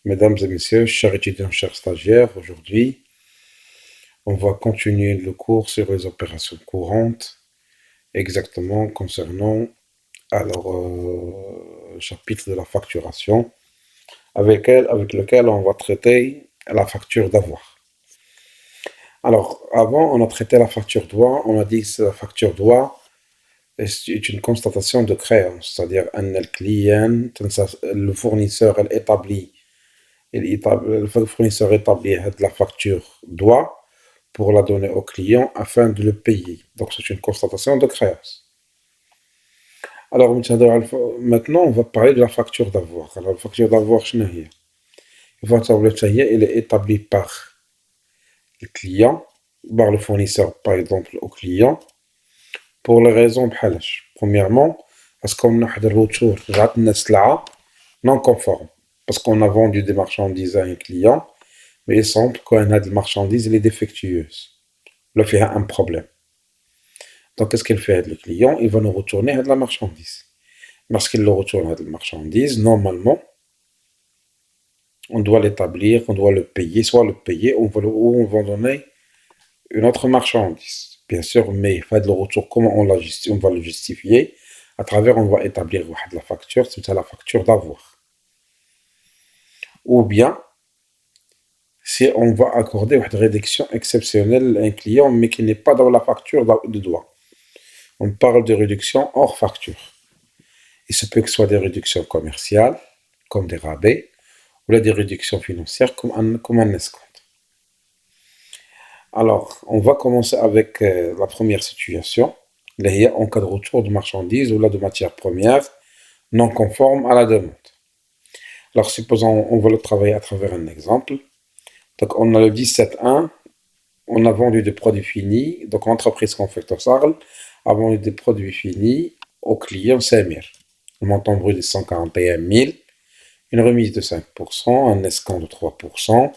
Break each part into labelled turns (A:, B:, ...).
A: Mesdames et messieurs, chers étudiants, chers stagiaires, aujourd'hui, on va continuer le cours sur les opérations courantes, exactement concernant le chapitre de la facturation, avec lequel on va traiter la facture d'avoir. Alors, avant, on a traité la facture droit, on a dit que la facture droit est une constatation de créance, c'est-à-dire le client, le fournisseur, le fournisseur établit la facture doit pour la donner au client afin de le payer. Donc c'est une constatation de créance. Alors maintenant on va parler de la facture d'avoir. Alors la facture d'avoir, elle est établie par le client, par le fournisseur par exemple au client, pour les raisons بحالاش. Premièrement, parce qu'on a un retour non conforme. Parce qu'on a vendu des marchandises à un client, mais il semble qu'on a des marchandises, elle est défectueuse. Là, il y a un problème. Donc, qu'est-ce qu'il fait le client? Il va nous retourner de la marchandise. Lorsqu'il le retourne de la marchandise, normalement, on doit l'établir, on doit le payer, soit le payer ou on va donner une autre marchandise. Bien sûr, mais il fait le retour, comment on va le justifier? À travers, on va établir la facture, c'est la facture d'avoir. Ou bien, si on va accorder une réduction exceptionnelle à un client, mais qui n'est pas dans la facture de droit. On parle de réduction hors facture. Il se peut que ce soit des réductions commerciales, comme des rabais, ou là des réductions financières, comme un escompte. Alors, on va commencer avec la première situation. Là, il y a en cas de retour de marchandises ou là de matières premières non conformes à la demande. Alors, supposons, on va le travailler à travers un exemple. Donc, on a le 17.1, on a vendu des produits finis, donc l'entreprise Confector Sarl a vendu des produits finis au client Samir. Le montant brut est 141 000, une remise de 5%, un escompte de 3%,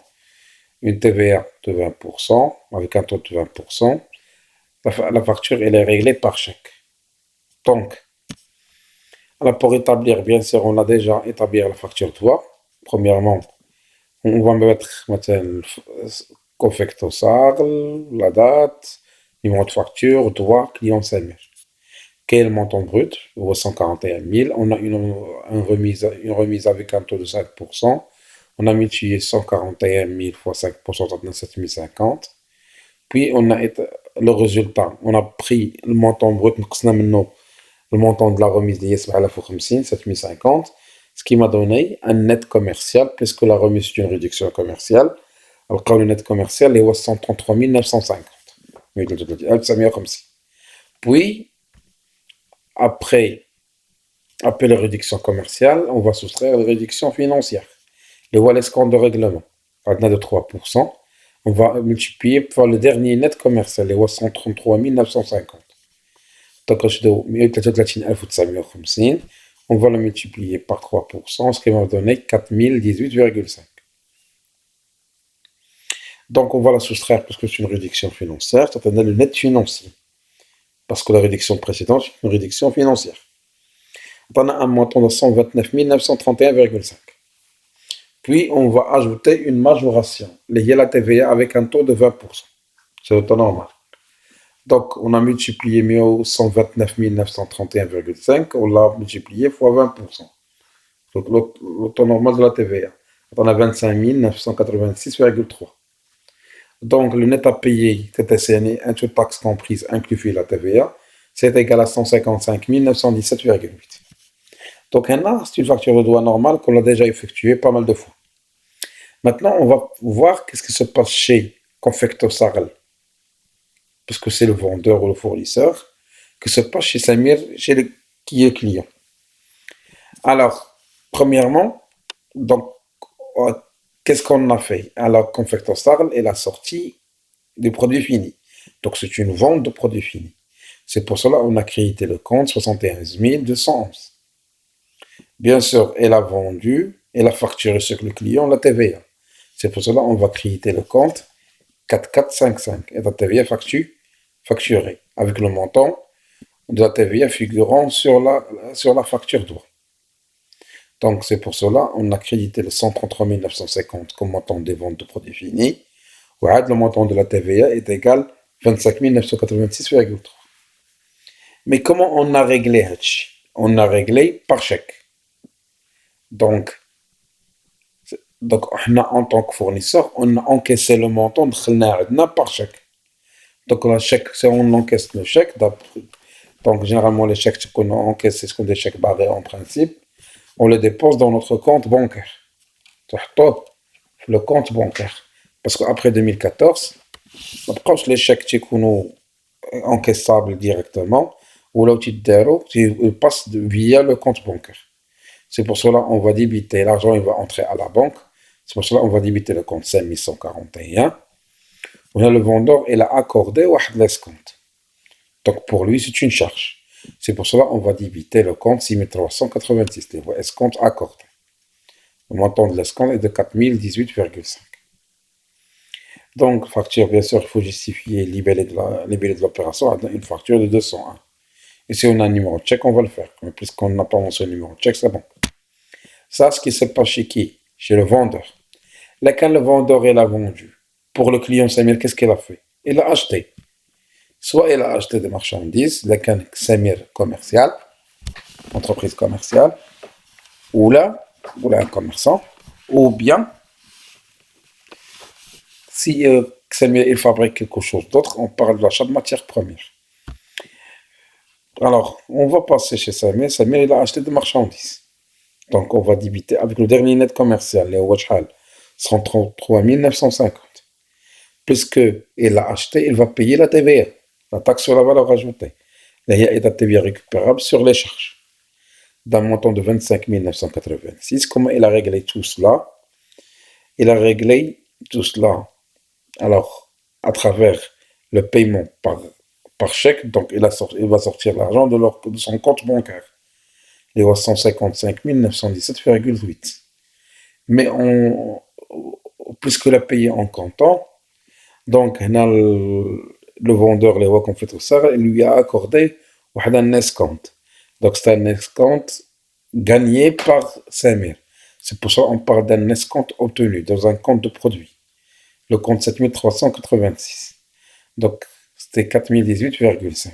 A: une TVA de 20%, avec un taux de 20%. La facture, elle est réglée par chèque. Donc, alors pour établir, bien sûr, on a déjà établi la facture droit. Premièrement, on va mettre maintenant Confector Sarl, la date, numéro de facture, droit, client Samir. Quel montant brut? 141 000. On a une remise avec un taux de 5%. On a multiplié 141 000 fois 5%, ça donne 7 050. Puis, on a le résultat. On a pris le montant brut, le montant de la remise de 7 050, ce qui m'a donné un net commercial, puisque la remise est une réduction commerciale. Alors, le net commercial est 133 950. Puis, après la réduction commerciale, on va soustraire la réduction financière. Le voilà l'escompte de règlement, on a de 3%. On va multiplier par le dernier net commercial, les 133 950. Donc, on va le multiplier par 3%, ce qui va donner 4018,5. Donc, on va la soustraire parce que c'est une réduction financière, c'est le net financier. Parce que la réduction précédente, c'est une réduction financière. On a un montant de 129 931,5. Puis, on va ajouter une majoration, liée à la TVA avec un taux de 20%. C'est le taux normal. Donc, on a multiplié 129 931,5, on l'a multiplié fois 20%. Donc, le taux normal de la TVA. On a 25 986,3. Donc, le net à payer, TTC, toute taxe comprise, inclus la TVA, c'est égal à 155 917,8. Donc, c'est une facture de droit normale qu'on a déjà effectuée pas mal de fois. Maintenant, on va voir qu'est-ce qui se passe chez Confector Sarl, parce que c'est le vendeur ou le fournisseur, que se passe chez Samir, qui est le client. Alors, premièrement, donc, qu'est-ce qu'on a fait? Alors, Confector Sarl est la sortie des produits finis. Donc, c'est une vente de produits finis. C'est pour cela qu'on a crédité le compte 71 211. Bien sûr, elle a vendu, elle a facturé sur le client la TVA. C'est pour cela qu'on va créditer le compte 4455 et la TVA facturée avec le montant de la TVA figurant sur la facture droit. Donc, c'est pour cela on a crédité le 133 950 comme montant des ventes de produits finis. Le montant de la TVA est égal à 25 986,3. Mais comment on a réglé Hatch? On a réglé par chèque. Donc, en tant que fournisseur, on a encaissé le montant de par chèque. Donc, le chèque, si on encaisse le chèque, donc généralement les chèques qu'on encaisse, c'est ce qu'on des chèques barrés en principe, on les dépose dans notre compte bancaire. Le compte bancaire. Parce qu'après 2014, les chèques qui sont encaissables directement, ou là, ils passent via le compte bancaire. C'est pour cela qu'on va débiter, l'argent il va entrer à la banque. C'est pour cela qu'on va débiter le compte 5141. On a le vendeur, il a accordé un escompte. Donc pour lui, c'est une charge. C'est pour cela qu'on va débiter le compte 6386, les escomptes accordés. Le montant de l'escompte est de 4018,5. Donc, facture, bien sûr, il faut justifier libellé de l'opération à une facture de 201. Et si on a un numéro de chèque, on va le faire. Mais puisqu'on n'a pas mentionné le numéro de chèque, c'est bon. Ça, ce qui se passe chez qui? Chez le vendeur. Là, quand le vendeur il a vendu, pour le client Samir, qu'est-ce qu'il a fait? Il a acheté. Soit il a acheté des marchandises, là, quand Samir commercial, entreprise commerciale, ou là, un commerçant, ou bien, si Samir il fabrique quelque chose d'autre, on parle de l'achat de matières premières. Alors, on va passer chez Samir. Samir, il a acheté des marchandises. Donc, on va débiter avec le dernier net commercial, les Wajhal, 133 950. Puisqu'il a acheté, il va payer la TVA, la taxe sur la valeur ajoutée. Il y a la TVA récupérable sur les charges. D'un montant de 25 986. Comment il a réglé tout cela? Il a réglé tout cela, alors, à travers le paiement par chèque. Donc, il va sortir l'argent de son compte bancaire. Les 155 917,8. Mais puisque l'a payé en comptant, donc le vendeur, les rois qu'on fait tout ça, il lui a accordé un escompte. Donc c'est un escompte gagné par Samir. C'est pour ça qu'on parle d'un escompte obtenu dans un compte de produit. Le compte 7386. Donc c'était 4018,5.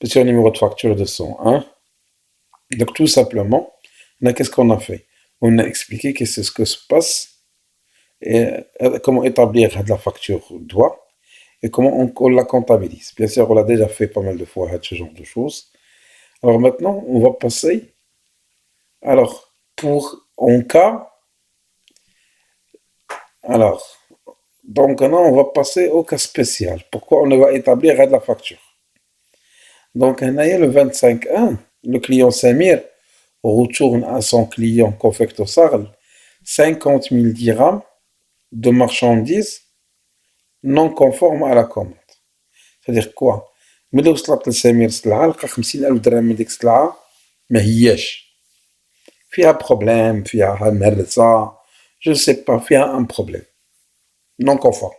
A: Sur le numéro de facture de 101. Donc tout simplement, qu'est-ce qu'on a fait? On a expliqué que c'est ce que se passe et comment établir la facture droit et comment on la comptabilise. Bien sûr, on l'a déjà fait pas mal de fois ce genre de choses. Alors maintenant, on va passer. Alors, en cas, alors, donc maintenant, on va passer au cas spécial. Pourquoi on va établir la facture? Donc, on a le 25-1, le client Samir retourne à son client Confecto Sarl 50 000 dirhams de marchandises non conformes à la commande. C'est-à-dire quoi? ملي وصلت لسمير سلعة لقى 50,000 درهم من ديك السلعة ما هياش فيها بروبليم فيها مرزة جو سي با فيها ان بروبليم non conforme.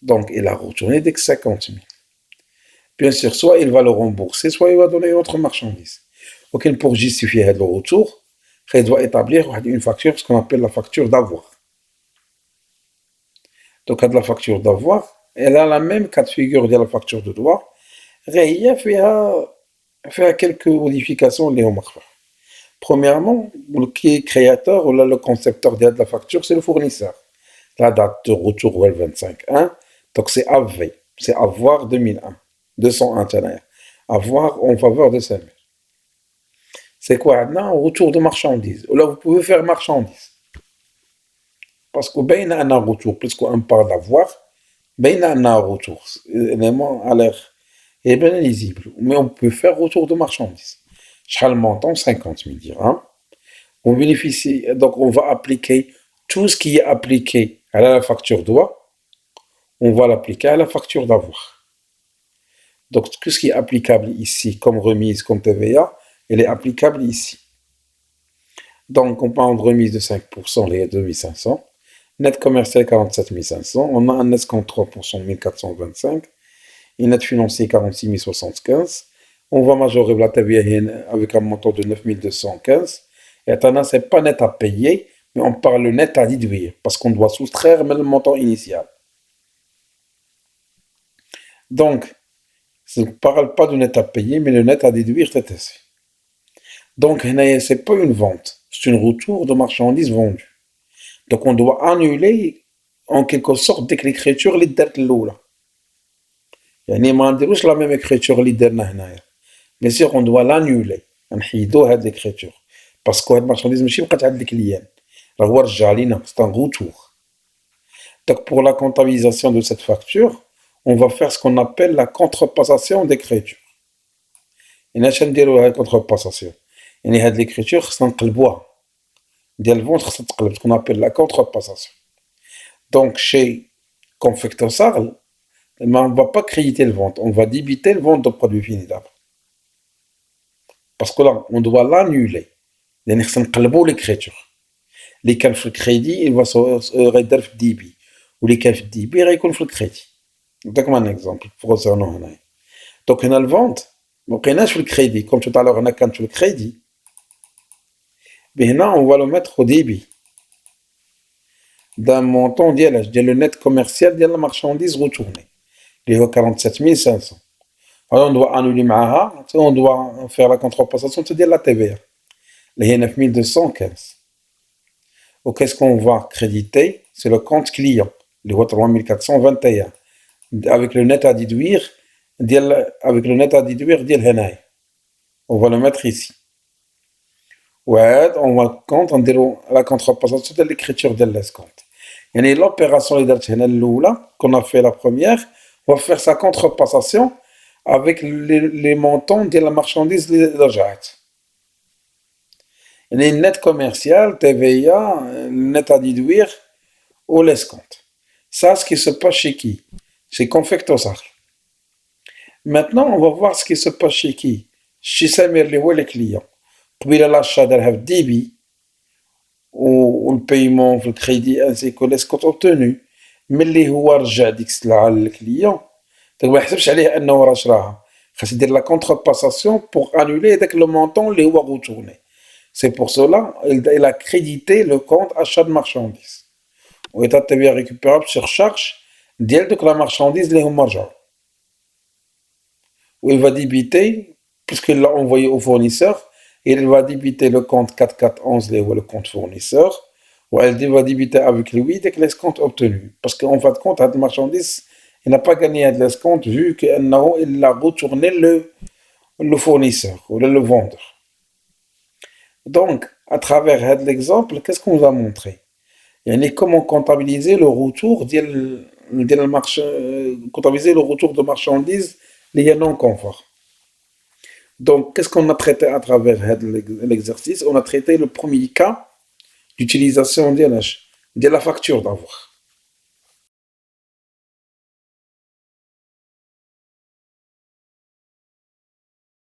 A: Donc il a retourné dès que 50 000. Bien sûr, soit il va le rembourser, soit il va donner une autre marchandise. Donc pour justifier le retour, il doit établir une facture, ce qu'on appelle la facture d'avoir. Donc la facture d'avoir, elle a la même cas de figure de la facture de droit. Il y a quelques modifications liées au marché. Premièrement, qui est créateur ou le concepteur de la facture, c'est le fournisseur. La date de retour est le 25-1, donc c'est AV, c'est avoir 2001, 201 avoir en faveur de Samir. C'est quoi maintenant? Retour de marchandises. Là, vous pouvez faire marchandises. Parce que ben a un retour, puisqu'on parle d'avoir, ben a un retour. L'élément a l'air bien lisible. Mais on peut faire retour de marchandises. Le montant 50 000 dirhams. On bénéficie, donc on va appliquer tout ce qui est appliqué à la facture droit, on va l'appliquer à la facture d'avoir. Donc tout ce qui est applicable ici, comme remise, comme TVA, elle est applicable ici. Donc on parle de remise de 5%, les 2500. Net commercial 47 500. On a un escompte 3%, 1425. Et net financier 46 075. On va majorer la TVA avec un montant de 9215. Et maintenant, ce n'est pas net à payer, mais on parle net à déduire, parce qu'on doit soustraire même le montant initial. Donc, je ne parle pas du net à payer, mais le net à déduire, c'est ici. Donc, ce n'est pas une vente, c'est un retour de marchandises vendues. Donc, on doit annuler en quelque sorte dès que l'écriture اللي دارت الأولى. يعني ما نديروش la même écriture اللي درنا هنايا. Bien sûr, on doit l'annuler. نحيدو هاد l'écriture. Parce que هاد marchandise ماشي بقات عند الكليان. راه هو رجع لينا, c'est un retour. Donc, pour la comptabilisation de cette facture, on va faire ce qu'on appelle la contrepassation d'écriture. Et اش نديرو la contrepassation. يعني هاد l'écriture خصنا نقلبوها. ديال الفونت خصها تقلب, ce qu'on appelle la contrepassation. Donc, chez Confecto Sarl, on ne va pas créditer le vente, on va débiter le vente de produit fini d'abord. Parce que là, on doit l'annuler. On doit l'écriture. Les cas de crédit, il va se réduire le débit. Ou les cas de débit, il va le crédit. Donc, un exemple. Donc, on a le vente, on a le crédit. Comme tout à l'heure, on a le crédit. Maintenant, on va le mettre au débit d'un montant le net commercial de la marchandise retournée. Il est 47 500. Alors on doit annuler معاها, on doit faire la contrepassation de la TVA. Il y a 9215. Ou qu'est-ce qu'on va créditer? C'est le compte client, le 3421. Avec le net à déduire, on va le mettre ici. Ouais, on va compte la contrepassation de l'écriture de l'escompte. Et l'opération qu'on a fait la première, on va faire sa contrepassation avec les montants de la marchandise de l'agent. Il y a une net commerciale, TVA, net à déduire ou l'escompte. Ça, ce qui se passe chez qui? Chez Confecto Sarl. Maintenant, on va voir ce qui se passe chez qui? Chez Samir, les clients. Puis l'achat d'un débit ou le paiement, le crédit ainsi que l'escompte obtenu. Mais اللي هو رجع ديك السلعة للكليون. Donc ما يحسبش عليه أنه راه شراها. خاص يدير la contrepassation pour annuler داك le montant اللي هو retourné. C'est pour cela il a crédité le compte achat de marchandises. وإذا TVA récupérable sur charge ديال دوك la marchandise اللي هما رجعوا. Où il va débiter, puisqu'il l'a envoyé au fournisseur, il va débiter le compte 4411, le compte fournisseur, ou elle va débiter avec lui dès que l'escompte obtenu. Parce qu'en fin de compte, la marchandise, il n'a pas gagné de l'escompte vu qu'il a retourné le fournisseur ou le vendeur. Donc, à travers l'exemple, qu'est-ce qu'on nous a montré? Il y a comment comptabiliser le retour comptabiliser le retour de marchandises liées non conformes. Donc, qu'est-ce qu'on a traité à travers l'exercice? On a traité le premier cas d'utilisation de la facture d'avoir.